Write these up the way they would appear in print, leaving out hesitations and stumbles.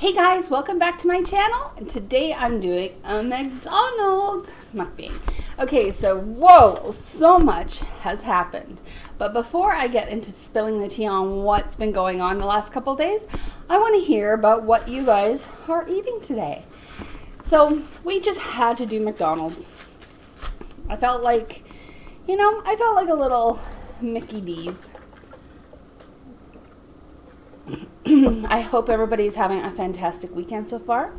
Hey guys, welcome back to my channel, and today I'm doing a McDonald's mukbang. Okay, so whoa, so much has happened. But before I get into spilling the tea on what's been going on the last couple days, I want to hear about what you guys are eating today. So we just had to do McDonald's. I felt like, a little Mickey D's. I hope everybody's having a fantastic weekend so far,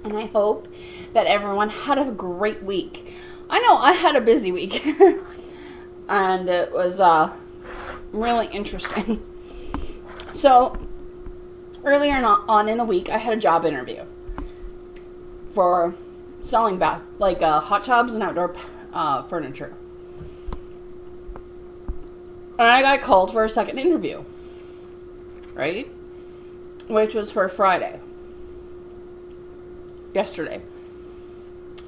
and I hope that everyone had a great week. I know I had a busy week, and it was really interesting. So, earlier on in the week, I had a job interview for selling hot tubs and outdoor furniture. And I got called for a second interview. Right? Which was for Friday. Yesterday.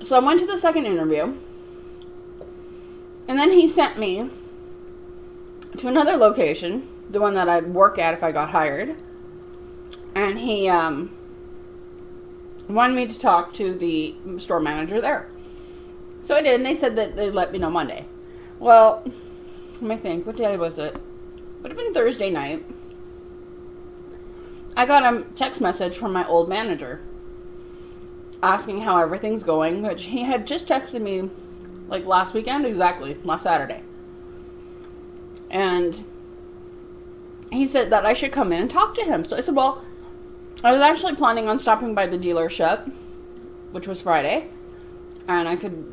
So I went to the second interview. And then he sent me to another location. The one that I'd work at if I got hired. And he wanted me to talk to the store manager there. So I did, and they said that they'd let me know Monday. Well, let me think. What day was it? Would have been Thursday night. I got a text message from my old manager asking how everything's going, which he had just texted me last weekend, exactly, last Saturday. And he said that I should come in and talk to him. So I said, well, I was actually planning on stopping by the dealership, which was Friday, and I could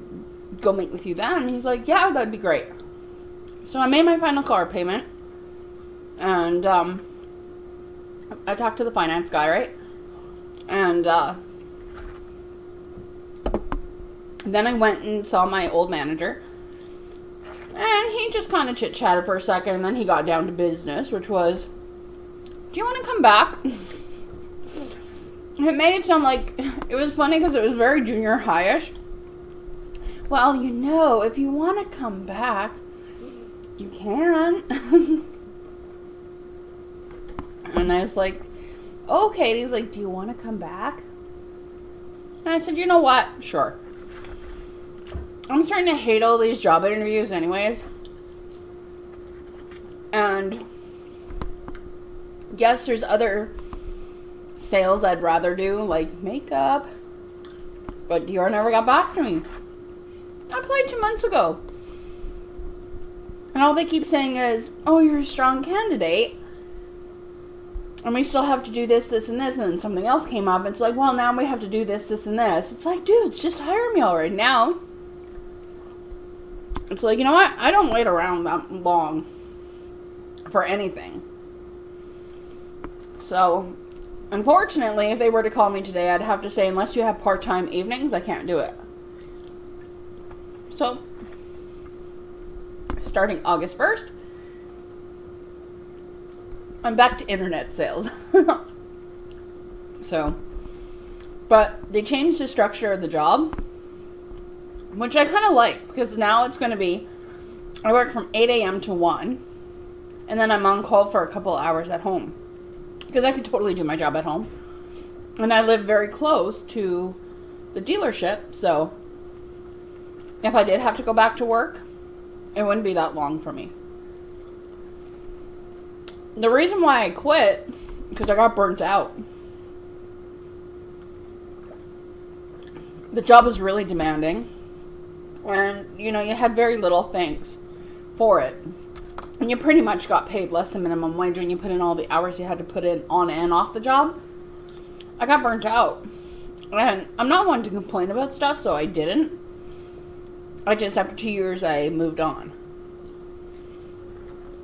go meet with you then. And he's like, yeah, that'd be great. So I made my final car payment, and I talked to the finance guy, right? And then I went and saw my old manager. And he just kind of chit-chatted for a second, and then he got down to business, which was, do you want to come back? It made it sound like, it was funny because it was very junior high-ish. Well, if you want to come back, you can. And I was like, okay. And he's like, do you want to come back? And I said, you know what? Sure. I'm starting to hate all these job interviews anyways. And yes, there's other sales I'd rather do, like makeup. But Dior never got back to me. I applied 2 months ago. And all they keep saying is, oh, you're a strong candidate. And we still have to do this, this, and this. And then something else came up. It's like, well, now we have to do this, this, and this. It's like, dudes, just hire me already now. It's like, you know what? I don't wait around that long for anything. So, unfortunately, if they were to call me today, I'd have to say, unless you have part-time evenings, I can't do it. So, starting August 1st, I'm back to internet sales. But they changed the structure of the job, which I kind of like, because now it's going to be, I work from 8 a.m. to 1, and then I'm on call for a couple hours at home, because I could totally do my job at home, and I live very close to the dealership, so if I did have to go back to work, it wouldn't be that long for me. The reason why I quit, because I got burnt out. The job was really demanding. And, you had very little thanks for it. And you pretty much got paid less than minimum wage when you put in all the hours you had to put in on and off the job. I got burnt out. And I'm not one to complain about stuff, so I didn't. I just, after 2 years, I moved on.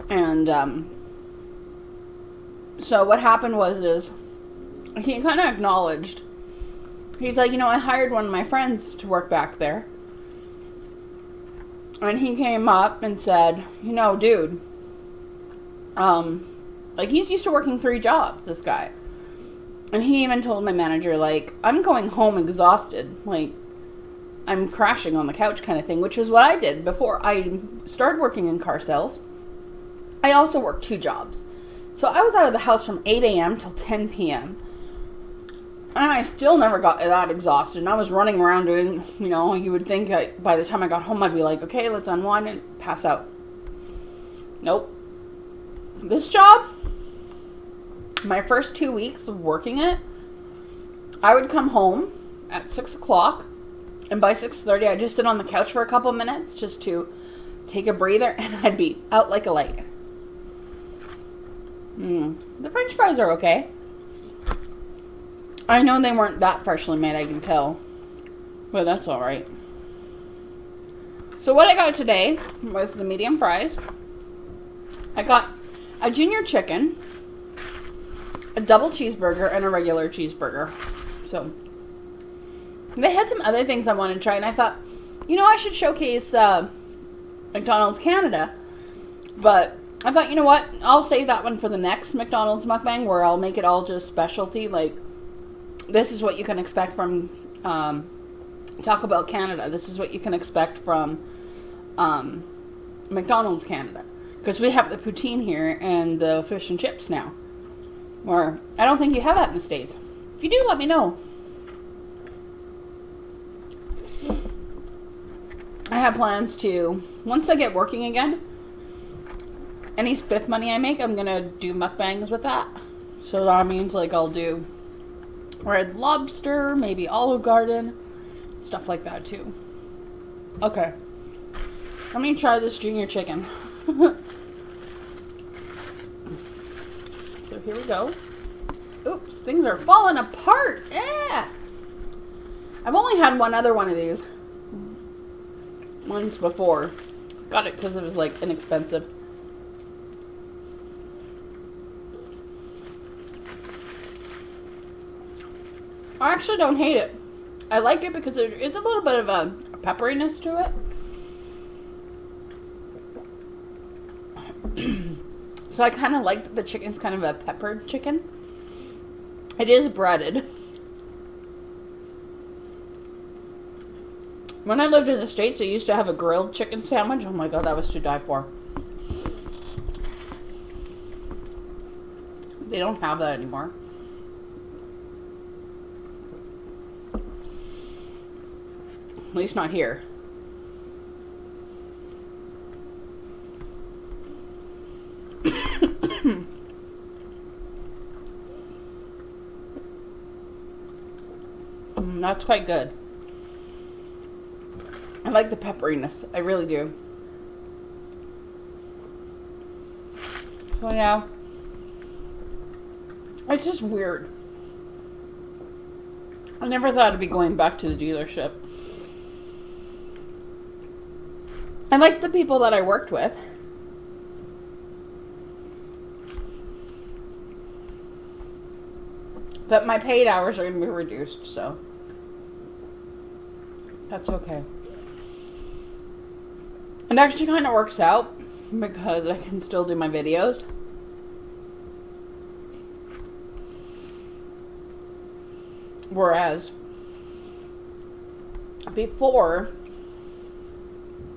And, so what happened was he kind of acknowledged. He's like, I hired one of my friends to work back there. And he came up and said, dude, he's used to working 3 jobs, this guy. And he even told my manager, I'm going home exhausted. I'm crashing on the couch kind of thing, which is what I did before I started working in car sales. I also worked 2 jobs. So I was out of the house from 8 a.m. till 10 p.m. And I still never got that exhausted. And I was running around doing, you would think by the time I got home, I'd be like, okay, let's unwind and pass out. Nope. This job, my first 2 weeks of working it, I would come home at 6 o'clock. And by 6:30, I'd just sit on the couch for a couple minutes just to take a breather. And I'd be out like a light. The French fries are okay. I know they weren't that freshly made, I can tell. But that's alright. So what I got today was the medium fries. I got a junior chicken, a double cheeseburger, and a regular cheeseburger. So, they had some other things I wanted to try, and I thought, I should showcase McDonald's Canada. But I thought, you know what, I'll save that one for the next McDonald's mukbang, where I'll make it all just specialty, like, this is what you can expect from Taco Bell Canada. This is what you can expect from McDonald's Canada. Because we have the poutine here and the fish and chips now. Or, I don't think you have that in the States. If you do, let me know. I have plans to, once I get working again, any spiff money I make, I'm going to do mukbangs with that. So that means, like, I'll do Red Lobster, maybe Olive Garden, stuff like that too. Okay. Let me try this junior chicken. So here we go. Oops, things are falling apart. Yeah. I've only had one other one of these once before. Got it because it was like inexpensive. I actually don't hate it. I like it because there is a little bit of a pepperiness to it. So I kind of like that the chicken's kind of a peppered chicken. It is breaded. When I lived in the States, I used to have a grilled chicken sandwich. Oh my god, that was to die for. They don't have that anymore. At least not here. That's quite good. I like the pepperiness. I really do. So yeah. It's just weird. I never thought I'd be going back to the dealership. I like the people that I worked with. But my paid hours are going to be reduced, so that's okay. It actually kind of works out because I can still do my videos. Whereas before,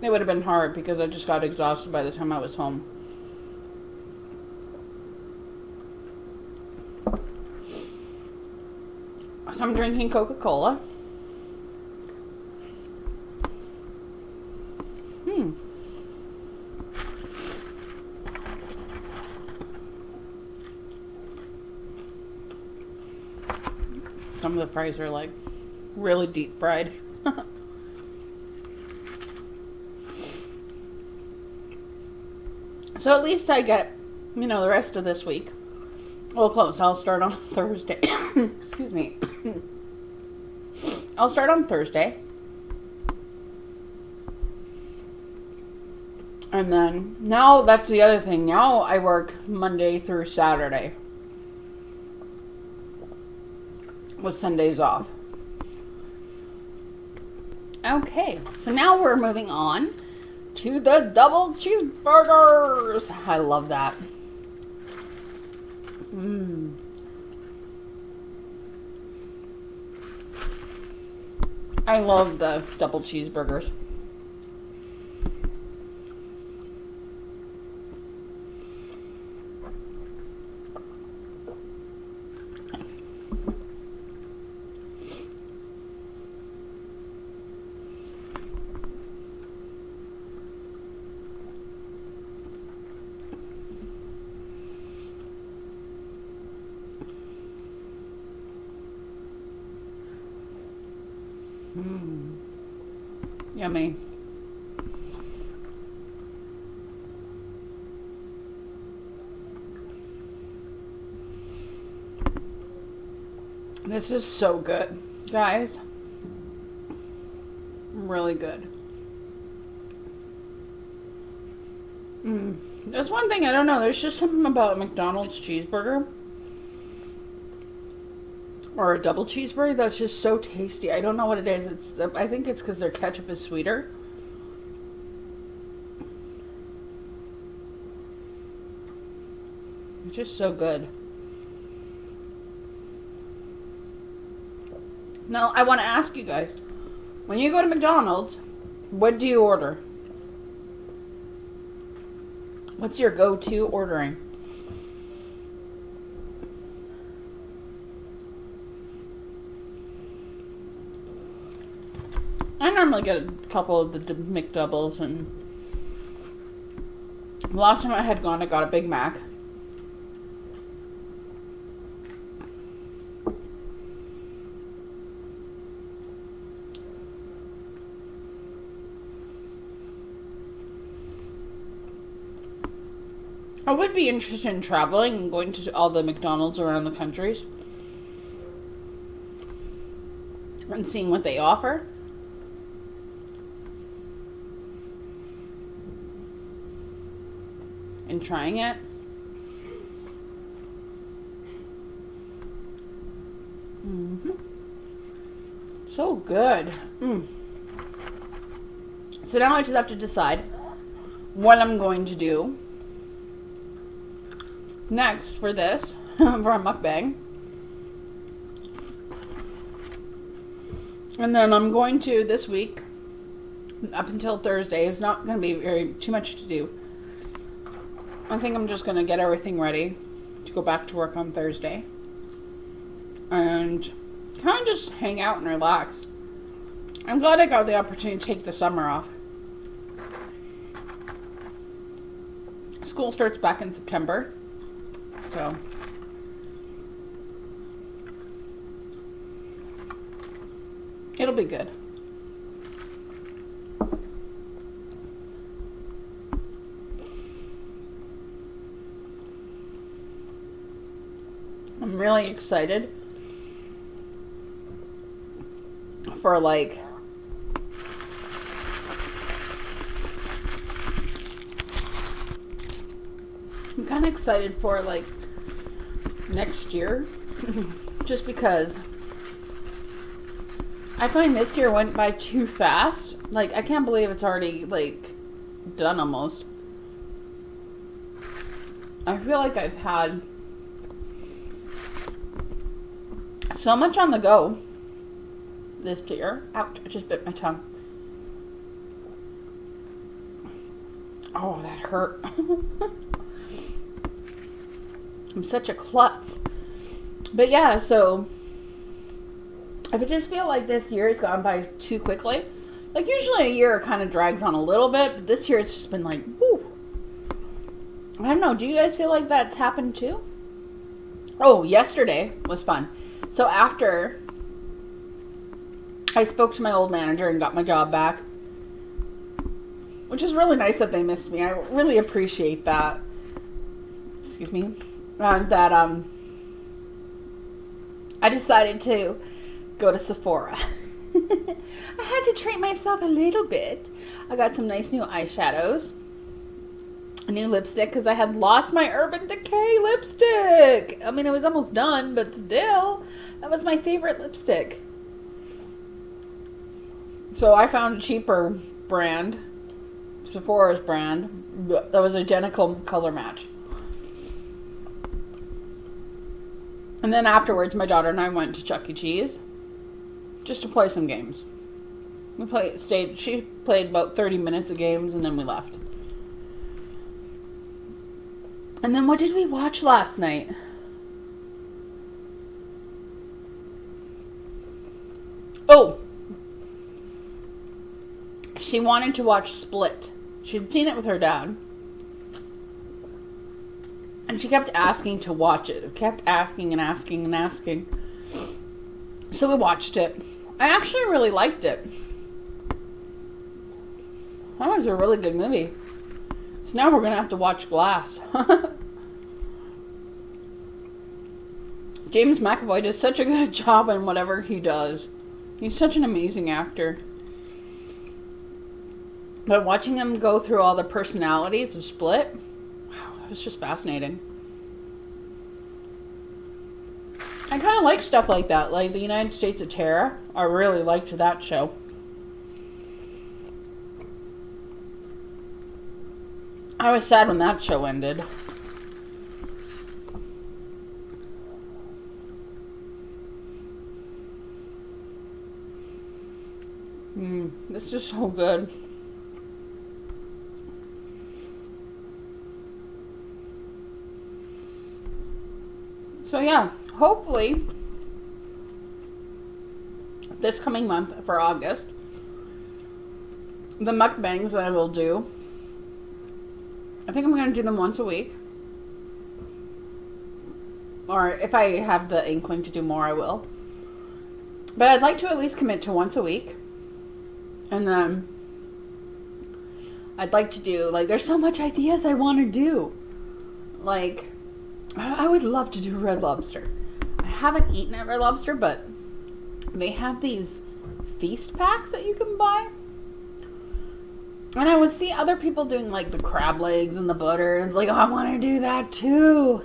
it would have been hard because I just got exhausted by the time I was home. So I'm drinking Coca-Cola. Some of the fries are like really deep fried. So at least I get, the rest of this week. Well, close. I'll start on Thursday. Excuse me. I'll start on Thursday. And then, now that's the other thing. Now I work Monday through Saturday, with Sundays off. Okay, so now we're moving on to the double cheeseburgers. I love that. I love the double cheeseburgers. Yummy. This is so good, guys. Really good. There's one thing I don't know. There's just something about a McDonald's cheeseburger or a double cheeseburger that's just so tasty. I don't know what it is. I think it's because their ketchup is sweeter. It's just so good. Now, I want to ask you guys, when you go to McDonald's, what do you order? What's your go-to ordering? I normally get a couple of the McDoubles, and the last time I had gone, I got a Big Mac. I would be interested in traveling and going to all the McDonald's around the countries and seeing what they offer. And trying it. So good. So now I just have to decide what I'm going to do next for this, for a mukbang. And then I'm going to, this week, up until Thursday, it's not going to be too much to do. I think I'm just going to get everything ready to go back to work on Thursday. And kind of just hang out and relax. I'm glad I got the opportunity to take the summer off. School starts back in September. So, it'll be good. I'm really excited for I'm kind of excited for next year, just because I find this year went by too fast. I can't believe it's already done almost. I feel like I've had so much on the go this year. Ouch, I just bit my tongue. Oh, that hurt. I'm such a klutz. But yeah, so I just feel like this year has gone by too quickly. Usually a year kind of drags on a little bit, but this year it's just been woo. I don't know, do you guys feel like that's happened too? Oh, yesterday was fun. So after I spoke to my old manager and got my job back, which is really nice that they missed me. I really appreciate that. Excuse me. I decided to go to Sephora. I had to treat myself a little bit. I got some nice new eyeshadows, a new lipstick, because I had lost my Urban Decay lipstick. I mean, it was almost done, but still, that was my favorite lipstick. So I found a cheaper brand, Sephora's brand, that was identical color match. And then afterwards, my daughter and I went to Chuck E. Cheese just to play some games. She played about 30 minutes of games, and then we left. And then what did we watch last night? Oh! She wanted to watch Split. She'd seen it with her dad. And she kept asking to watch it. Kept asking and asking and asking. So we watched it. I actually really liked it. That was a really good movie. So now we're going to have to watch Glass. James McAvoy does such a good job in whatever he does. He's such an amazing actor. But watching him go through all the personalities of Split, wow, it was just fascinating. I kind of like stuff like that, like the United States of Terror. I really liked that show. I was sad when that show ended. This is just so good. So yeah, hopefully this coming month for August, the mukbangs that I will do, I think I'm going to do them once a week. Or if I have the inkling to do more, I will. But I'd like to at least commit to once a week. And then I'd like to do, like, there's so much ideas I want to do. Like, I would love to do Red Lobster. I haven't eaten at Red Lobster, but they have these feast packs that you can buy. And I would see other people doing, like, the crab legs and the butter. And it's like, oh, I want to do that too.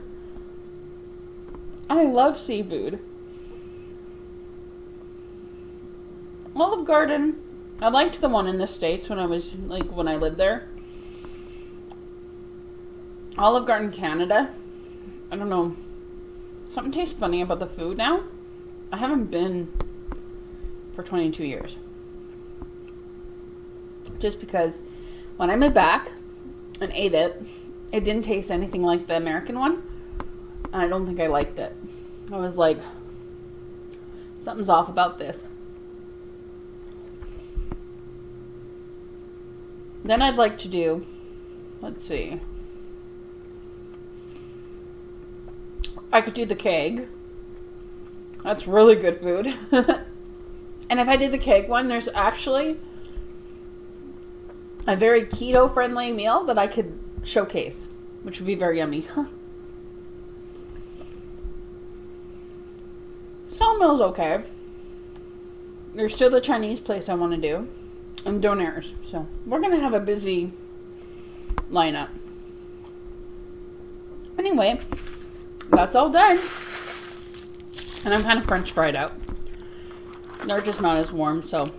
I love seafood. Olive Garden. I liked the one in the States when I was, like, when I lived there. Olive Garden, Canada. I don't know. Something tastes funny about the food now. I haven't been for 22 years. Just because when I moved back and ate it, it didn't taste anything like the American one. And I don't think I liked it. I was like, something's off about this. Then I'd like to do, let's see. I could do the keg. That's really good food. And if I did the keg one, there's actually a very keto-friendly meal that I could showcase, which would be very yummy. Sawmill's okay. There's still the Chinese place I want to do. And Donairs. So we're going to have a busy lineup. Anyway, that's all done. And I'm kind of French fried out. They're just not as warm, so.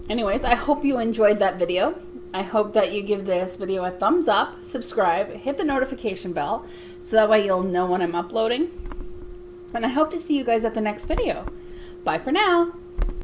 Anyways, I hope you enjoyed that video. I hope that you give this video a thumbs up, subscribe, hit the notification bell, so that way you'll know when I'm uploading. And I hope to see you guys at the next video. Bye for now.